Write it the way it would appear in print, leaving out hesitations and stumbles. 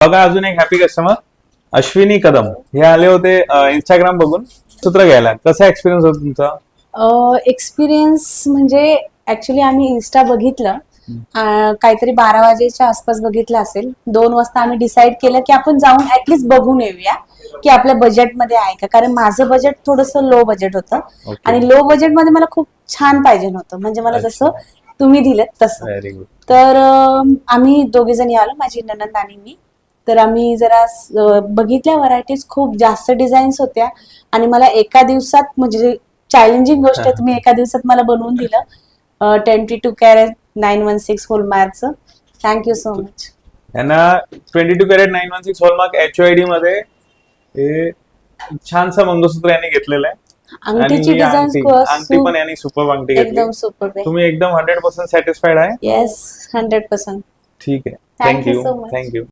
बघा अजून एक हॅपी कस्टमर अश्विनी कदम हे आले होते इंस्टाग्राम बघून सूत्र घ्यायला. कसा एक्सपिरियन्स होता तुमचा? एक्सपिरियन्स म्हणजे ऍक्च्युली आम्ही इन्स्टा बघितलं, काहीतरी 12 वाजेच्या आसपास बघितलं असेल. 2 वाजता आम्ही डिसाईड केलं की आपण जाऊन ऍटलीस्ट बघून येऊया की आपल्या बजेटमध्ये आहे का, कारण माझं बजेट थोडंसं लो बजेट होतं आणि लो बजेटमध्ये मला खूप छान पाहिजे होतं, म्हणजे मला जसं तुम्ही दिलेत तसं. Very good. तर आम्ही दोघे जणी आलो, माझी नणंद आणि मी. तर आम्ही जरा बघितल्या व्हरायटीज, खूप जास्त डिझाईन्स होत्या आणि मला एका दिवसात, म्हणजे चॅलेंजिंग गोष्ट आहे, तुम्ही एका दिवसात मला बनवून दिलं. 22 कॅरेट 916 हॉलमार्कचं. Thank you so much. यांना 22 कॅरेट 916 हॉलमार्क HOID मध्ये हे छानसा मंगळसूत्र यांनी घेतलेलं आहे. अंगठीची डिझाईन्स अंगठी पण यांनी सुपर अंगठी घेतली. एकदम सुपर. तुम्ही एकदम 100% सॅटिस्फाईड आहे? येस, 100%. ठीक आहे. Thank you thank you so much. Thank you.